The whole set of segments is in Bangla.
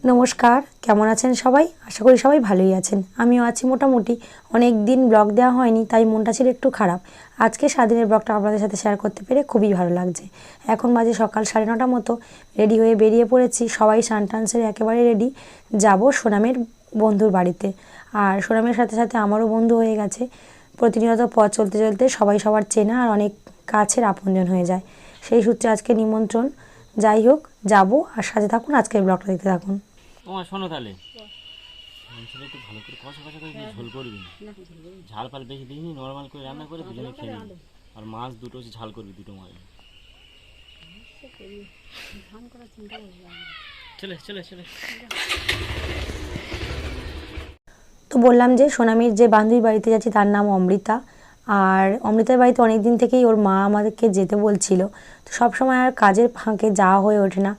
নমস্কার, কেমন আছেন সবাই? আশা করি সবাই ভালোই আছেন। আমিও আছি মোটামুটি। অনেক দিন ব্লগ দেওয়া হয়নি, তাই মনটা ছিল একটু খারাপ। আজকে সারাদিনের ব্লগটা আপনাদের সাথে শেয়ার করতে পেরে খুবই ভালো লাগছে। এখন বাজে সকাল 9:30 মতো। রেডি হয়ে বেরিয়ে পড়েছি, সবাই স্নান টান সেরে একেবারে রেডি। যাব সোনামের বন্ধুর বাড়িতে। আর সোনামের সাথে সাথে আমারও বন্ধু হয়ে গেছে। প্রতিনিয়ত পথ চলতে চলতে সবাই সবার চেনা আর অনেক কাছের আপনজন হয়ে যায়। সেই সূত্রে আজকে নিমন্ত্রণ। যাই হোক, যাবো আর সাথে থাকুন, আজকের ব্লগটা দেখতে থাকুন। তোমার শোনো তাহলে মাংসটা একটু ভালো করে কষা কষা করে ঝোল করবি না, ঝাল ফাল বেশি দিইনি, নর্মাল করে রান্না করে দুজনে খেয়ে নিবি। আর মাছ দুটো ঝাল করবি, দুটো মাছ। চলে চলে চলে। তো বললাম যে সোনামির যে বান্ধবীর বাড়িতে যাচ্ছি তার নাম অমৃতা। আর অমৃতার বাড়িতে অনেক দিন থেকেই ওর মা আমাদেরকে যেতে বলছিল। তো সব সময় আর কাজের ফাঁকে যাওয়া হয়ে ওঠে না,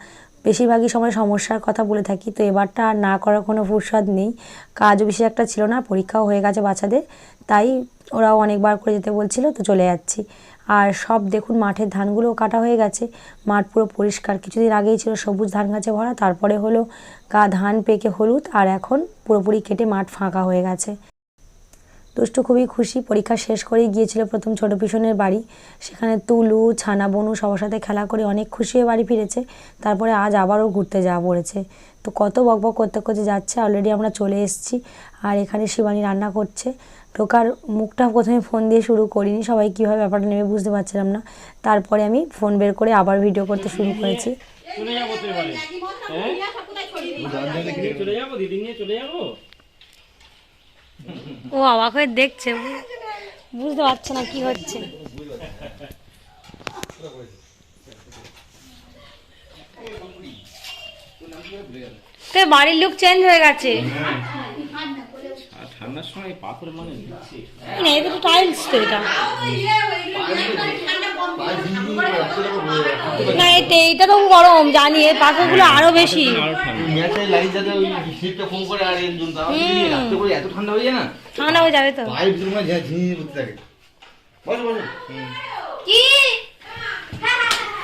বেশিরভাগই সময় সমস্যার কথা বলে থাকি। তো এবারটা আর না করার কোনো ফুরসত নেই, কাজও বেশি একটা ছিল না, পরীক্ষাও হয়ে গেছে বাচ্চাদের, তাই ওরাও অনেকবার করে যেতে বলছিল, তো চলে যাচ্ছি। আর সব দেখুন, মাঠের ধানগুলোও কাটা হয়ে গেছে, মাঠ পুরো পরিষ্কার। কিছুদিন আগেই ছিল সবুজ ধান গাছে ভরা, তারপরে হলো ধান পেকে হলুদ, আর এখন পুরোপুরি কেটে মাঠ ফাঁকা হয়ে গেছে। দুষ্টু খুবই খুশি, পরীক্ষা শেষ করেই গিয়েছিল প্রথম ছোট পিসনের বাড়ি। সেখানে তুলু ছানা বনু সবার সাথে খেলা করে অনেক খুশি হয়ে বাড়ি ফিরেছে। তারপরে আজ আবারও ঘুরতে যাওয়া পড়েছে। তো কত বকবক করতে করতে যাচ্ছে, অলরেডি আমরা চলে এসেছি। আর এখানে শিবানী রান্না করছে। ঢোকার মুখটা প্রথমে ফোন দিয়ে শুরু করিনি, সবাই কীভাবে ব্যাপারটা নেবে বুঝতে পারছিলাম না। তারপরে আমি ফোন বের করে আবার ভিডিও করতে শুরু করেছি। চলে যাবো তো এবারে, চলে যাবো, দিদি নিয়ে চলে যাবো। ও অবাক হয়ে দেখছে, বুঝতে পারছে না কি হচ্ছে। তো বাড়ির লুক চেঞ্জ হয়ে গেছে। ঠান্ডার সময় পাথর মানে না, এটা তো টাইলস, তো এটা না, এটা তো গরম জানি, এর পাথরগুলো আরো বেশি। ঠান্ডা হয়ে যাবে তো।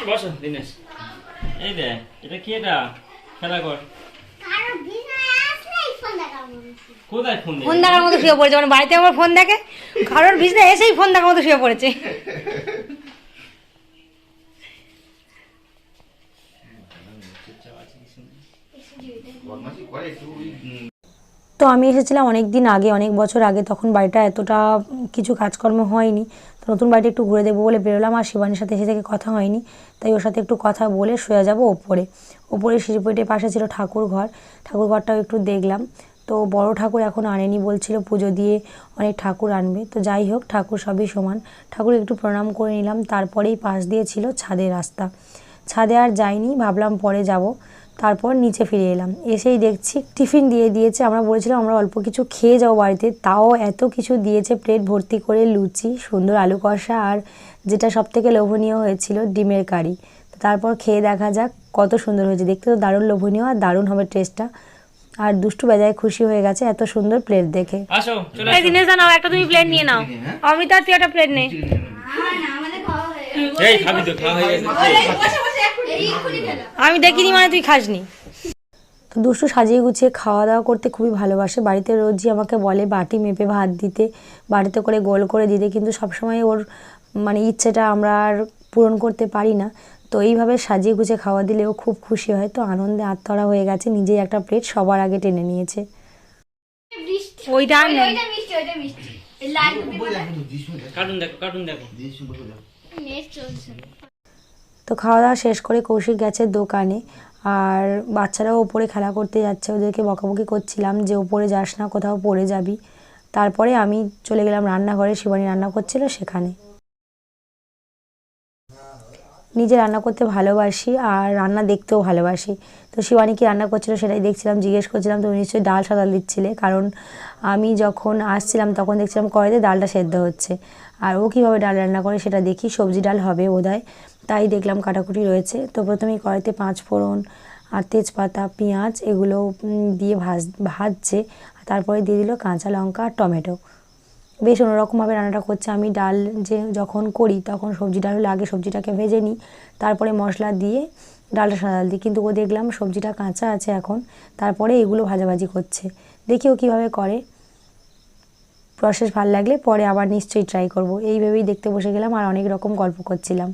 বসো দিনেশ, এই দেখ এটা কি, এটা খেলা কর। কোথায় ফোন ফোন দেখার মতো শুয়ে পড়েছে, মানে বাড়িতে আমার ফোন দেখে, কারোর ভিজতে এসেই ফোন দেখার মতো শুয়ে পড়েছে। তো আমি এসেছিলাম অনেক দিন আগে, অনেক বছর আগে, তখন বাড়িটা এতটা কিছু কাজকর্ম হয়নি। তো নতুন বাড়িটা একটু ঘুরে দেখবো বলে বেরোলাম, আর শিবানীর সাথে এসে থেকে কথা হয়নি, তাই ওর সাথে একটু কথা বলে শুয়ে যাবো ওপরে। ওপরে সিঁড়িপটির পাশে ছিল ঠাকুর ঘর, ঠাকুর ঘরটাও একটু দেখলাম। তো বড় ঠাকুর এখন আনেনি, বলছিল পুজো দিয়ে অনেক ঠাকুর আনবে। তো যাই হোক, ঠাকুর সবই সমান। ঠাকুর একটু প্রণাম করে নিলাম, তারপরেই পাশ দিয়ে ছিল ছাদের রাস্তা। ছাদে আর যাইনি, ভাবলাম পরে যাব। তারপর নিচে ফিরে এলাম, এসেই দেখছি টিফিন দিয়ে দিয়েছে। আমরা বলেছিলাম আমরা অল্প কিছু খেয়ে যাবো বাড়িতে, তাও এত কিছু দিয়েছে, প্লেট ভর্তি করে লুচি, সুন্দর আলু কষা, আর যেটা সবথেকে লোভনীয় হয়েছিল ডিমের কারি। তারপর খেয়ে দেখা যাক কত সুন্দর হয়েছে, দেখতে তো দারুণ লোভনীয়, আর দারুণ হবে টেস্টটা। আর দুষ্টু বেজায় খুশি হয়ে গেছে এত সুন্দর প্লেট দেখে। আসো চলে এই দিনেশ দা, নাও একটা, তুমি প্লেট নিয়ে নাও। অমৃতা, তুই একটা প্লেট নে। এই খাবি তো, খাওয়া হয়ে গেছে। আমি দেখিনি মানে তুই খাসনি। তো দুষ্টু সাজিয়ে গুছিয়ে খাওয়া দাওয়া করতে খুবই ভালোবাসে। বাড়িতে রোজই আমাকে বলে বাটি মেপে ভাত দিতে, বাড়িতে করে গোল করে দিতে, কিন্তু সবসময় ওর মানে ইচ্ছেটা আমরা আর পূরণ করতে পারি না। তো এইভাবে সাজিয়ে গুছিয়ে খাওয়া দিলে ও খুব খুশি হয়। তো আনন্দে আত্মহারা হয়ে গেছে, নিজেই একটা প্লেট সবার আগে টেনে নিয়েছে। ওইটা কার্টুন দেখো, কার্টুন দেখো। তো খাওয়া দাওয়া শেষ করে কৌশিক গেছে দোকানে, আর বাচ্চারাও ওপরে খেলা করতে যাচ্ছে। ওদেরকে বকাবকি করছিলাম যে ওপরে যাস না, কোথাও পড়ে যাবি। তারপরে আমি চলে গেলাম রান্নাঘরে, শিবানী রান্না করছিল সেখানে। নিজে রান্না করতে ভালোবাসি আর রান্না দেখতেও ভালোবাসি। তো শিবানী কি রান্না করছিল সেটাই দেখছিলাম, জিজ্ঞেস করছিলাম তুমি নিশ্চয়ই ডাল সাদাল দিচ্ছিলে, কারণ আমি যখন আসছিলাম তখন দেখছিলাম কড়াইতে ডালটা সেদ্ধ হচ্ছে। আর ও কীভাবে ডাল রান্না করে সেটা দেখি, সবজি ডাল হবে বোধহয়, তাই দেখলাম কাটাকুটি রয়েছে। তো প্রথমেই কড়াইতে 5 ফোড়ন আর তেজপাতা, পেঁয়াজ এগুলো দিয়ে ভাজছে। তারপরে দিয়ে দিল কাঁচা লঙ্কা আর টমেটো। বেশ অন্যরকমভাবে রান্নাটা করছে। আমি ডাল যখন করি তখন সবজি ডাল হলে আগে সবজিটাকে ভেজে নিই, তারপরে মশলা দিয়ে ডালটা সাদা দিই, কিন্তু ও দেখলাম সবজিটা কাঁচা আছে এখন, তারপরে এগুলো ভাজাভাজি করছে। দেখি ও কীভাবে করে, প্রসেস ভালো লাগলে পরে আবার নিশ্চয়ই ট্রাই করব। এই ভেবেই দেখতে বসে গেলাম আর অনেক রকম গল্প করছিলাম।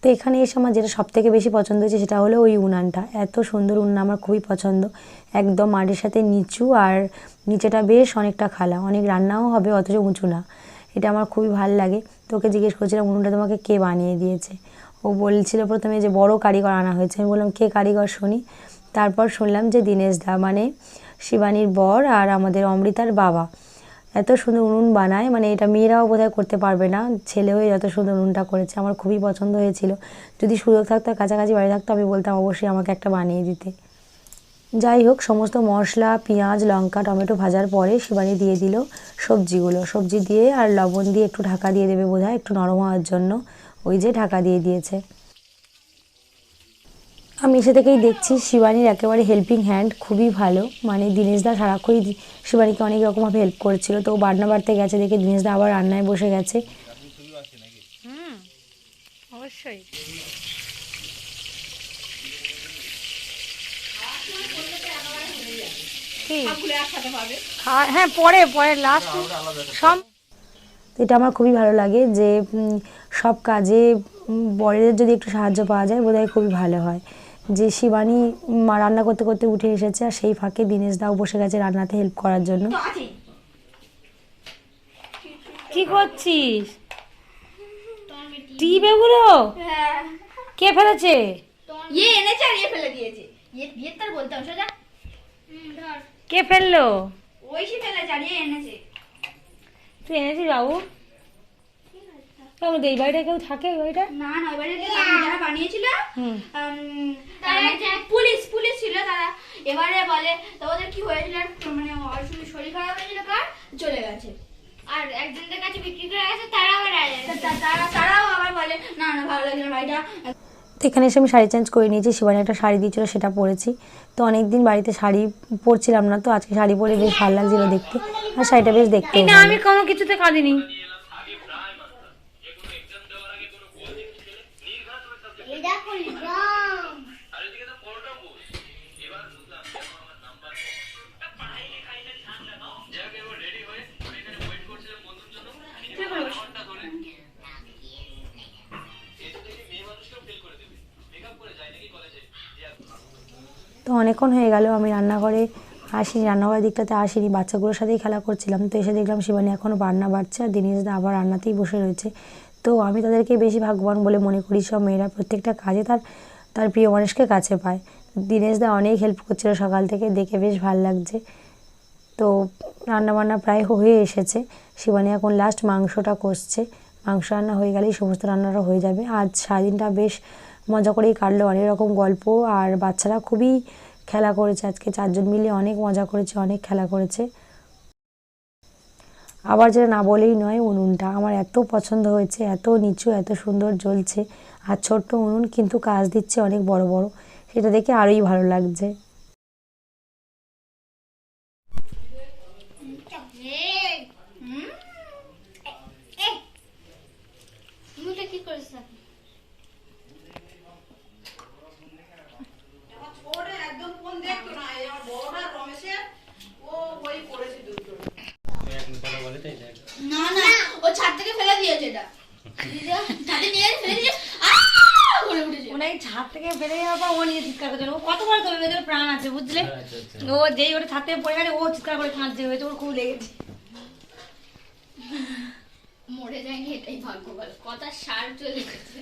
তো এখানে এসে আমার যেটা সবথেকে বেশি পছন্দ হয়েছে সেটা হলো ওই উনানটা। এত সুন্দর উনান, আমার খুবই পছন্দ। একদম মাটির সাথে নিচু, আর নিচেটা বেশ অনেকটা খালা, অনেক রান্নাও হবে অথচ উঁচু না। এটা আমার খুবই ভালো লাগে। তোকে জিজ্ঞেস করছিলাম উনুনটা তোমাকে কে বানিয়ে দিয়েছে। ও বলছিল প্রথমে যে বড় কারিগর আনা হয়েছে। আমি বললাম কে কারিগর শুনি। তারপর শুনলাম যে দীনেশ দা, মানে শিবানীর বর আর আমাদের অমৃতার বাবা। এত সুন্দর উনুন বানায়, মানে এটা মেয়েরাও বোধহয় করতে পারবে না, ছেলে হয়ে যত সুন্দর উনুনটা করেছে। আমার খুবই পছন্দ হয়েছিল। যদি সুযোগ থাকতো, কাছাকাছি বাড়ি থাকতো, আমি বলতাম অবশ্যই আমাকে একটা বানিয়ে দিতে। যাই হোক, সমস্ত মশলা, পেঁয়াজ, লঙ্কা, টমেটো ভাজার পরে শিবানী দিয়ে দিল সবজিগুলো। সবজি দিয়ে আর লবণ দিয়ে একটু ঢাকা দিয়ে দেবে বোধহয়, একটু নরম হওয়ার জন্য। ওই যে ঢাকা দিয়ে দিয়েছে। আমি এসে থেকেই দেখছি শিবানীর একেবারে হেল্পিং হ্যান্ড খুবই ভালো। মানে দীনেশদা সারাক্ষণই শিবানীকে অনেক রকমভাবে হেল্প করেছিল। তো ও বাটনা বাড়তে গেছে দেখে দীনেশদা আবার রান্নায় বসে গেছে। অবশ্যই। হ্যাঁ, পরে পরে লাস্ট সব। এটা আমার খুবই ভালো লাগে যে সব কাজে বড়দের যদি একটু সাহায্য পাওয়া যায় বোধহয় খুবই ভালো হয়। যে শিবানী রান্না করতে করতে উঠে এসেছে, আর সেই ফাঁকে দীনেশদাও বসে গেছে রান্নাতে হেল্প করার জন্য। কি করছিস? টিপেগুলো কে ফেলেছে? এনেছে আর ফেলে দিয়েছে। তার বলতাম সোজা ধর কে ফেললো? ওই সে ফেলেছে আর এনেছে। তুই এনেছিস বাবু? এই বাড়িটা কেউ থাকে? ওই বাড়িটা না না, ওই বাড়িতে যারা বানিয়েছিল পুলিশ পুলিশ ছিল তারা। এবারে বলে তো ওদের কি হয়েছিল, মানে শরীর খারাপ হয়েছিল, কার চলে গেছে আর একজনের কাছে বিক্রি করে গেছে। তারাও আবার বলে না না ভালো লাগছে না বাড়িটা। তো এখানে এসে আমি শাড়ি চেঞ্জ করে নিয়েছি। শিবানী একটা শাড়ি দিয়েছিল, সেটা পরেছি। তো অনেকদিন বাড়িতে শাড়ি পরছিলাম না, তো আজকে শাড়ি পরে বেশ ভালো লাগছিল দেখতে, আর শাড়িটা বেশ দেখতে। না, আমি কোনো কিছুতে কাঁদিনি। তো অনেকক্ষণ হয়ে গেল আমি রান্নাঘরে আসিনি, রান্নাঘরের দিকটাতে আসিনি, বাচ্চাগুলোর সাথেই খেলা করছিলাম। তো এসে দেখলাম শিবানী এখনও রান্না বাড়ছে আর দীনেশদা আবার রান্নাতেই বসে রয়েছে। তো আমি তাদেরকে বেশি ভাগ্যবান বলে মনে করি। সব মেয়েরা প্রত্যেকটা কাজে তার তার প্রিয় মানুষকে কাছে পায়। দীনেশদা অনেক হেল্প করছিল সকাল থেকে, দেখে বেশ ভালো লাগছে। তো রান্নাবান্না প্রায় হয়ে এসেছে। শিবানী এখন লাস্ট মাংসটা কষছে। মাংস রান্না হয়ে গেলেই সমস্ত রান্নাটা হয়ে যাবে। আজ সারাদিনটা বেশ মজা করেই কাটলো, অনেক রকম গল্প, আর বাচ্চারা খুবই খেলা করেছে। আজকে 4 জন মিলে অনেক মজা করেছে, অনেক খেলা করেছে। আবার যেটা না বলেই নয়, উনুনটা আমার এত পছন্দ হয়েছে, এত নিচু, এত সুন্দর জ্বলছে। আর ছোট্ট উনুন, কিন্তু কাজ দিচ্ছে অনেক বড় বড়, সেটা দেখে আরোই ভালো লাগছে। কি করিস না না, ও ছাদ থেকে ফেলে দিয়েছে। এটা ছাদে নিয়ে ফেলে দিয়েছে, করে উঠেছে। ওনাই ছাদ থেকে ফেলে যাওয়ার পর ও নিয়ে চিৎকার করছে। ও কতবার করবে, ওদের প্রাণ আছে বুঝলে। ও যেই ওটা ছাদ থেকে পড়ে গেছে ও চিৎকার করে কাঁদছে, হয়েছে ওর খুব লেগেছে। মরে যায়নি, এটাই ভাগ্য বল। কথা সার চলে গেছে।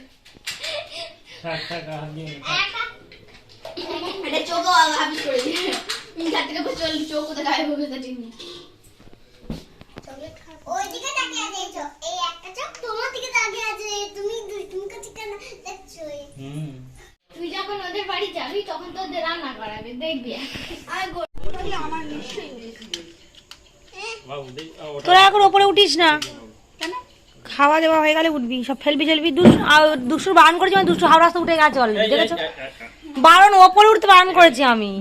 এটা চোখও হাবিস করে দিয়ে ছাদ থেকে চল, চোখ কোথায় গায়েব হয়ে গেছে। ওইদিকে তাকিয়ে দেখছো, এই একটা চোখ তোমার দিকে তাকিয়ে আছে, তুমি কাছে কেন দেখছো? তুই যখন ওদের বাড়ি যাবি তখন তোদের রান্না করাবে, দেখবি। আমার নিশ্চয়ই তোরা এখন ওপরে উঠিস না, খাওয়া দাওয়া হয়ে গেলে উঠবি। সব ফেলবি ফেলবি। দুষ্টুর বারণ করেছি, মানে দুষ্টু হাওড় রাস্তা উঠে গেছে অলরেডি, দেখেছো? বারণ, ওপরে উঠতে বারণ করেছি আমি।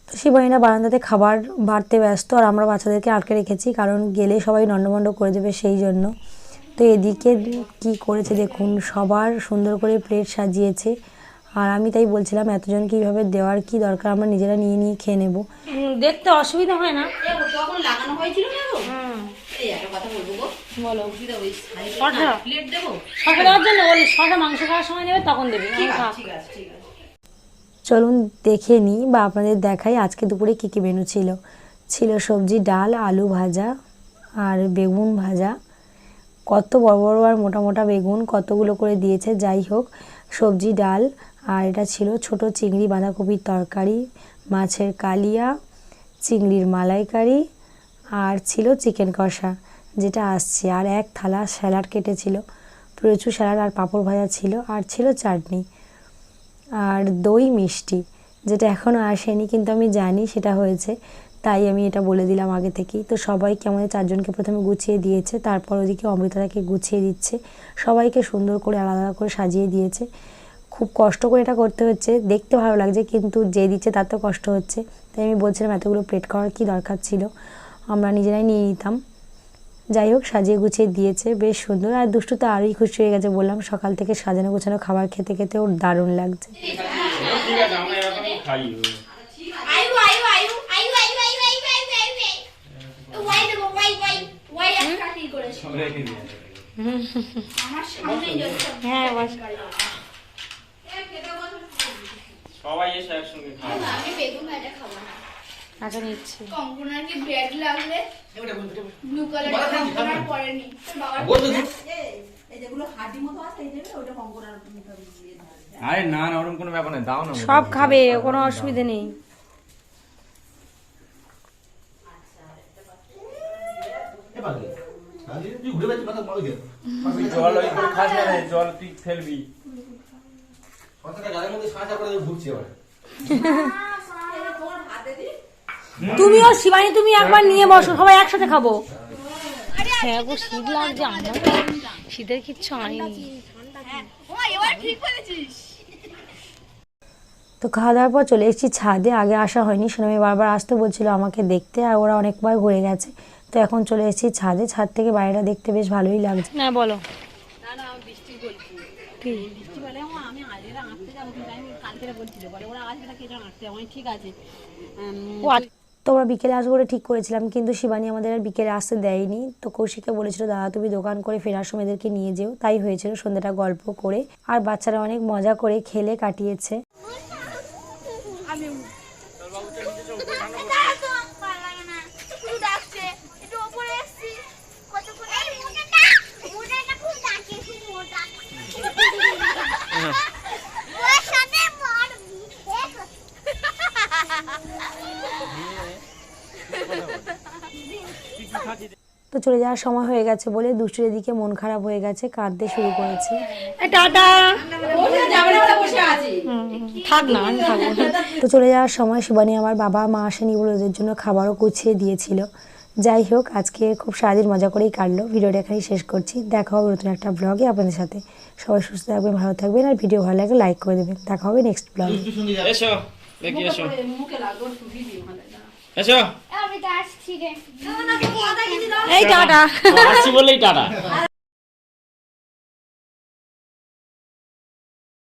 শিবানীরা বারান্দাতে খাবার বাড়তে ব্যস্ত, আর আমরা বাচ্চাদেরকে আটকে রেখেছি, কারণ গেলে সবাই নন্ডভন্ড করে দেবে সেই জন্য। তো এদিকে কি করেছে দেখুন, সবার সুন্দর করে প্লেট সাজিয়েছে। আর আমি তাই বলছিলাম এতজন কীভাবে দেওয়ার কি দরকার, আমরা নিজেরা নিয়ে নিয়ে খেয়ে নেবো। দেখতে অসুবিধা হয় না। তখন লাগানো হয়েছিল না গো? এই একটা কথা বলবো গো, বলো। বুঝিদা ওই শাড়ি শশা প্লেট দেবো? শশা দেওয়ার জন্য বলি, শশা মাংস খাওয়ার সময় নেবে তখন দেবে। ঠিক আছে ঠিক আছে ঠিক আছে। চলুন দেখে নিই বা আপনাদের দেখাই আজকে দুপুরে কী কী মেনু ছিল। ছিল সবজি, ডাল, আলু ভাজা আর বেগুন ভাজা। কত বড় বড় আর মোটা মোটা বেগুন কতগুলো করে দিয়েছে। যাই হোক, সবজি, ডাল, আর এটা ছিল ছোট চিংড়ি বাঁধাকপির তরকারি, মাছের কালিয়া, চিংড়ির মালাইকারি, আর ছিল চিকেন কষা যেটা আসছে, আর এক থালা স্যালাড কেটেছিল, প্রচুর স্যালাড আর পাঁপড় ভাজা ছিল, আর ছিল চাটনি আর দই মিষ্টি, যেটা এখনও আসেনি কিন্তু আমি জানি সেটা হয়েছে, তাই আমি এটা বলে দিলাম আগে থেকেই। তো সবাইকে আমাদের চারজনকে প্রথমে গুছিয়ে দিয়েছে, তারপর ওদিকে অমৃতাকে গুছিয়ে দিচ্ছে, সবাইকে সুন্দর করে আলাদা আলাদা করে সাজিয়ে দিয়েছে। খুব কষ্ট করে এটা করতে হচ্ছে, দেখতে ভালো লাগছে কিন্তু যে দিচ্ছে তার তো কষ্ট হচ্ছে। তাই আমি বলছিলাম এতগুলো প্লেট করার কী দরকার ছিল, আমরা নিজেরাই নিয়ে নিতাম। যাই হোক, সাজিয়ে গুছিয়ে দিয়েছে, বেশ সুন্দর। আর দুষ্টু তো আরোই খুশি হয়ে গেছে, বললাম সকাল থেকে সাজানো গোছানো খাবার খেতে খেতে ওর দারুণ লাগছে। ঠিক আছে, আমরা এরকম খাই। আয়ু আয়ু আয়ু আয়ু আয়ু আয়ু আয়ু আয়ু আয়ু আয়ু ওয়াই দেবো ওয়াই একটা কি করেছে আমার সামনেই যাচ্ছে। হ্যাঁ বস। সবাই এসে একসঙ্গে খাই। আমি বেগুন ভাজা খাবো না। আচ্ছা নিচ্ছি। কঙ্কনার কি ব্রেড লাগলে ব্লু কালার কঙ্কনার পরেনি বাবার এই যেগুলো হাড্ডি মতো আছে এই যেগুলো ওটা কঙ্কনার মুখে দিয়ে ধরে। আরে না না, ওরকম কোনো ব্যাপার নেই, দাও না। সব খাবে, কোনো অসুবিধা নেই। জল ওই করে খাস না রে, জল তুই ফেলবি। তুমিও শিবানী, তুমি একবার নিয়ে বসো, সবাই একসাথে খাবো। হ্যাঁ গো, শীত লাগছে, আমার শীতের কিচ্ছু আনিনি। এবার ঠিক বলেছিস। তো খাওয়া দাওয়ার পর চলে এসেছি ছাদে, আগে আসা হয়নি, সোনামি বারবার আসতে বলছিল আমাকে দেখতে, আর ওরা অনেকবার ঘুরে গেছে। তো এখন চলে এসেছি ছাদে, ছাদ থেকে বাইরেটা দেখতে বেশ ভালোই লাগছে। না বলো না না আমি বৃষ্টি বলছি। কি বৃষ্টি বলে আমি আজেরা আঁকতে যাবো কিন্তু আমি কালকে বলছিল বলে ওরা আজকে কে যেন আঁকতে আমি ঠিক আছে। ও আচ্ছা। তো আমরা বিকেলে আসবো বলে ঠিক করেছিলাম, কিন্তু শিবানী আমাদের আর বিকেলে আসতে দেয়নি। তো কৌশিককে বলেছিল দাদা তুমি দোকান করে ফেরার সময় এদেরকে নিয়ে যেও, তাই হয়েছিল। সন্ধ্যাটা গল্প করে আর বাচ্চারা অনেক মজা করে খেলে কাটিয়েছে। তো চলে যাওয়ার সময় হয়ে গেছে বলে দুষ্টুর এদিকে মন খারাপ হয়ে গেছে, কাঁদতে শুরু করেছে। টাটা। বসে আছি। থাক না, আমি থাকবো। তো চলে যাওয়ার সময় শিবানী আমার বাবা মা আসেনি বলে ওদের জন্য খাবারও গুছিয়ে দিয়েছিল। যাই হোক, আজকে খুব সারাদিন মজা করেই কাটলো। ভিডিওটা এখানেই শেষ করছি, দেখা হবে নতুন একটা ব্লগে আপনাদের সাথে। সবাই সুস্থ থাকবেন, ভালো থাকবেন, আর ভিডিও ভালো লাগলে লাইক করে দেবেন। দেখা হবে নেক্সট ব্লগে। এসো দেখি, এসো মুখে লাগলো একটু ভিডিও ভালো না। এসো। আমি তো আসছি রে। এই টাটা। আসছি বললেই টাটা।